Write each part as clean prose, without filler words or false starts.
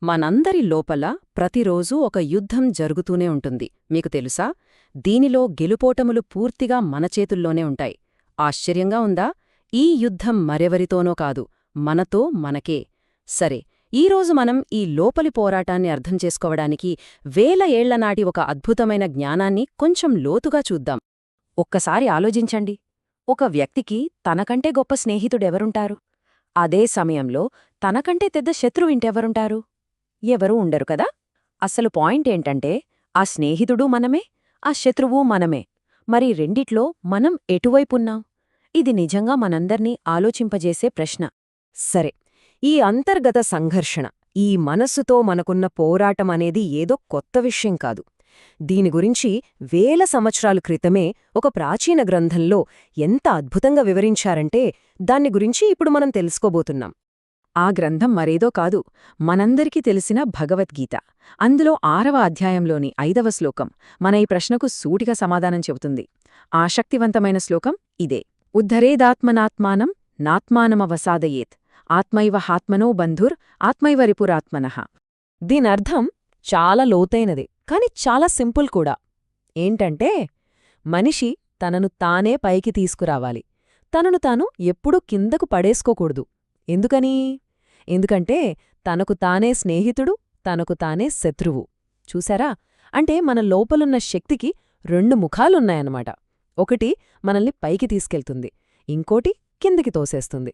మనందరి లోపల ప్రతిరోజూ ఒక యుద్ధం జరుగుతూనే ఉంటుంది, మీకు తెలుసా? దీనిలో గెలుపోటములు పూర్తిగా మన చేతుల్లోనే ఉంటాయి. ఆశ్చర్యంగా ఉందా? ఈ యుద్ధం మరెవరితోనో కాదు, మనతో మనకే. సరే, ఈరోజు మనం ఈ లోపలి పోరాటాన్ని అర్థం చేసుకోవడానికి వేల ఏళ్లనాటి ఒక అద్భుతమైన జ్ఞానాన్ని కొంచెం లోతుగా చూద్దాం. ఒక్కసారి ఆలోచించండి. ఒక వ్యక్తికి తనకంటే గొప్ప స్నేహితుడెవరుంటారు? అదే సమయంలో తనకంటే పెద్ద శత్రువింటెవరుంటారు? ఎవరూ ఉండరు కదా? అసలు పాయింటేంటంటే, ఆ స్నేహితుడూ మనమే, ఆ శత్రువూ మనమే. మరి రెండిట్లో మనం ఎటువైపున్నాం? ఇది నిజంగా మనందర్నీ ఆలోచింపజేసే ప్రశ్న. సరే, ఈ అంతర్గత సంఘర్షణ, ఈ మనస్సుతో మనకున్న పోరాటమనేది ఏదో కొత్త విషయం కాదు. దీని గురించి వేల సంవత్సరాల క్రితమే ఒక ప్రాచీన గ్రంథంలో ఎంత అద్భుతంగా వివరించారంటే, దాన్ని గురించి ఇప్పుడు మనం తెలుసుకోబోతున్నాం. ఆ గ్రంథం మరేదో కాదు, మనందరికీ తెలిసిన భగవద్గీత. అందులో 6వ అధ్యాయంలోని 5వ శ్లోకం మన ఈ ప్రశ్నకు సూటిగా సమాధానం చెబుతుంది. ఆసక్తివంతమైన శ్లోకం ఇదే: ఉద్ధరేదాత్మనాత్మానం నాత్మానమవసాదయేత్ ఆత్మైవ హాత్మనో బంధుర్ ఆత్మైవ రిపురాత్మనః. దీనర్థం చాలా లోతైనది, కాని చాలా సింపుల్ కూడా. ఏంటంటే, మనిషి తనను తానే పైకి తీసుకురావాలి, తనను తాను ఎప్పుడూ కిందకు పడేసుకోకూడదు. ఎందుకని? ఎందుకంటే తనకు తానే స్నేహితుడు, తనకు తానే శత్రువు. చూసారా? అంటే మన లోపలున్న శక్తికి 2 ముఖాలున్నాయన్నమాట. ఒకటి మనల్ని పైకి తీసుకెళ్తుంది, ఇంకోటి కిందికి తోసేస్తుంది.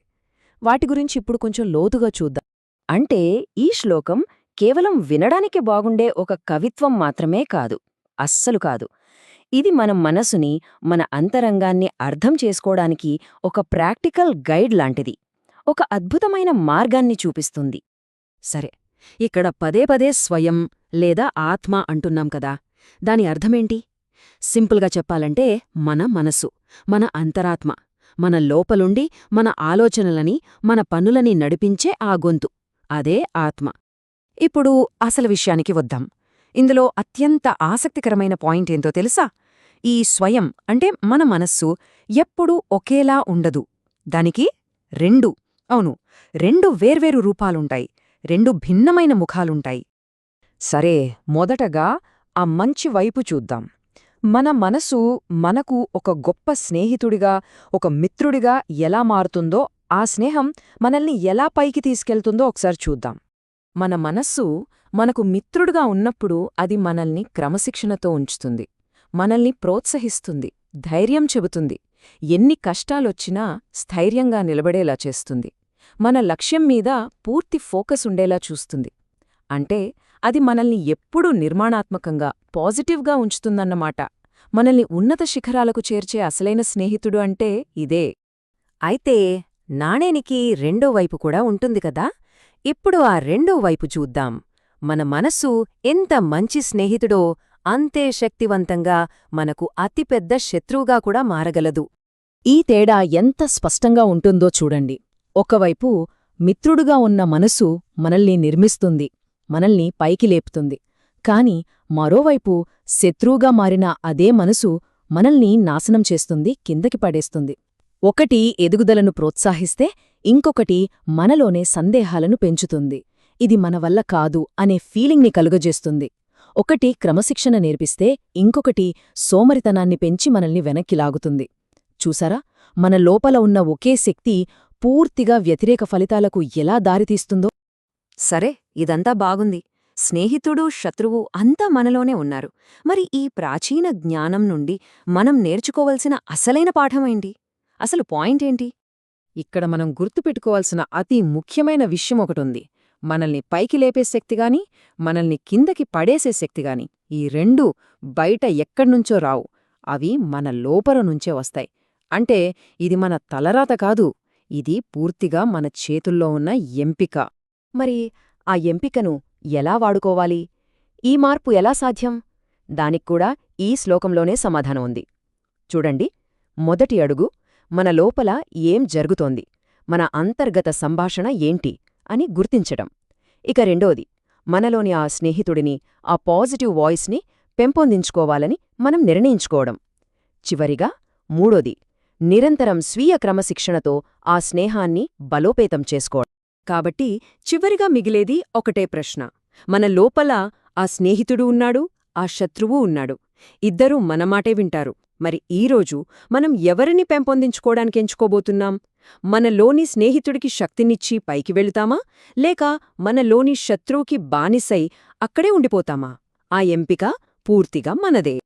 వాటి గురించి ఇప్పుడు కొంచెం లోతుగా చూద్దాం. అంటే ఈ శ్లోకం కేవలం వినడానికి బాగుండే ఒక కవిత్వం మాత్రమే కాదు, అస్సలు కాదు. ఇది మన మనసుని, మన అంతరంగాన్ని అర్థం చేసుకోవడానికి ఒక ప్రాక్టికల్ గైడ్ లాంటిది, ఒక అద్భుతమైన మార్గాన్ని చూపిస్తుంది. సరే, ఇక్కడ పదే పదే స్వయం లేదా ఆత్మ అంటున్నాం కదా, దాని అర్థమేంటి? సింపుల్గా చెప్పాలంటే, మన మనసు, మన అంతరాత్మ, మన లోపలుండి మన ఆలోచనలని, మన పనులని నడిపించే ఆ గొంతు, అదే ఆత్మ. ఇప్పుడు అసలు విషయానికి వద్దాం. ఇందులో అత్యంత ఆసక్తికరమైన పాయింటేంతో తెలుసా? ఈ స్వయం అంటే మన మనస్సు ఎప్పుడూ ఒకేలా ఉండదు. దానికి రెండు వేర్వేరు రూపాలుంటాయి, 2 భిన్నమైన ముఖాలుంటాయి. సరే, మొదటగా ఆ మంచి వైపు చూద్దాం. మన మనసు మనకు ఒక గొప్ప స్నేహితుడిగా, ఒక మిత్రుడిగా ఎలా మారుతుందో, ఆ స్నేహం మనల్ని ఎలా పైకి తీసుకెళ్తుందో ఒకసారి చూద్దాం. మన మనస్సు మనకు మిత్రుడుగా ఉన్నప్పుడు అది మనల్ని క్రమశిక్షణతో ఉంచుతుంది, మనల్ని ప్రోత్సహిస్తుంది, ధైర్యం చెబుతుంది, ఎన్ని కష్టాలొచ్చినా స్థైర్యంగా నిలబడేలా చేస్తుంది, మన లక్ష్యం మీద పూర్తి ఫోకస్ ఉండేలా చూస్తుంది. అంటే అది మనల్ని ఎప్పుడూ నిర్మాణాత్మకంగా, పాజిటివ్గా ఉంచుతుందన్నమాట. మనల్ని ఉన్నత శిఖరాలకు చేర్చే అసలైన స్నేహితుడు అంటే ఇదే. అయితే నాణేనికి రెండో వైపు కూడా ఉంటుంది కదా. ఇప్పుడు ఆ రెండో వైపు చూద్దాం. మన మనసు ఎంత మంచి స్నేహితుడో అంతే శక్తివంతంగా మనకు అతిపెద్ద శత్రువుగా కూడా మారగలదు. ఈ తేడా ఎంత స్పష్టంగా ఉంటుందో చూడండి. ఒకవైపు మిత్రుడుగా ఉన్న మనసు మనల్ని నిర్మిస్తుంది, మనల్ని పైకి లేపుతుంది. కాని మరోవైపు శత్రువుగా మారిన అదే మనసు మనల్ని నాశనం చేస్తుంది, కిందకి పడేస్తుంది. ఒకటి ఎదుగుదలను ప్రోత్సాహిస్తే ఇంకొకటి మనలోనే సందేహాలను పెంచుతుంది. ఇది మన వల్ల కాదు అనే ఫీలింగ్ని కలుగజేస్తుంది. ఒకటి క్రమశిక్షణ నేర్పిస్తే ఇంకొకటి సోమరితనాన్ని పెంచి మనల్ని వెనక్కి లాగుతుంది. చూసారా? మన లోపల ఉన్న ఒకే శక్తి పూర్తిగా వ్యతిరేక ఫలితాలకు ఎలా దారితీస్తుందో. సరే, ఇదంతా బాగుంది. స్నేహితుడు, శత్రువు అంతా మనలోనే ఉన్నారు. మరి ఈ ప్రాచీన జ్ఞానం నుండి మనం నేర్చుకోవలసిన అసలైన పాఠమేంటి? అసలు పాయింటేంటి? ఇక్కడ మనం గుర్తుపెట్టుకోవాల్సిన అతి ముఖ్యమైన విషయం ఒకటుంది. మనల్ని పైకి లేపే శక్తిగాని, మనల్ని కిందకి పడేసే శక్తిగాని, ఈ రెండూ బయట ఎక్కడ్నుంచో రావు, అవి మన లోపల నుంచే వస్తాయి. అంటే ఇది మన తలరాత కాదు, ఇది పూర్తిగా మన చేతుల్లో ఉన్న ఎంపిక. మరి ఆ ఎంపికను ఎలా వాడుకోవాలి? ఈ మార్పు ఎలా సాధ్యం? దానిక్కూడా ఈ శ్లోకంలోనే సమాధానం ఉంది. చూడండి, మొదటి అడుగు మన లోపల ఏం జరుగుతోంది, మన అంతర్గత సంభాషణ ఏంటి అని గుర్తించటం. ఇక రెండోది, మనలోని ఆ స్నేహితుడిని, ఆ పాజిటివ్ వాయిస్ని పెంపొందించుకోవాలని మనం నిర్ణయించుకోవడం. చివరిగా మూడోది, నిరంతరం స్వీయ క్రమశిక్షణతో ఆ స్నేహాన్ని బలోపేతం చేసుకోవడం. కాబట్టి చివరిగా మిగిలేది ఒకటే ప్రశ్న. మన లోపల ఆ స్నేహితుడు ఉన్నాడు, ఆ శత్రువు ఉన్నాడు. ఇద్దరూ మన మాటే వింటారు. మరి ఈరోజు మనం ఎవరిని పెంపొందించుకోవడానికి ఎంచుకోబోతున్నాం? మనలోని స్నేహితుడికి శక్తినిచ్చి పైకి వెళుతామా, లేక మనలోని శత్రువుకి బానిసై అక్కడే ఉండిపోతామా? ఆ ఎంపిక పూర్తిగా మనదే.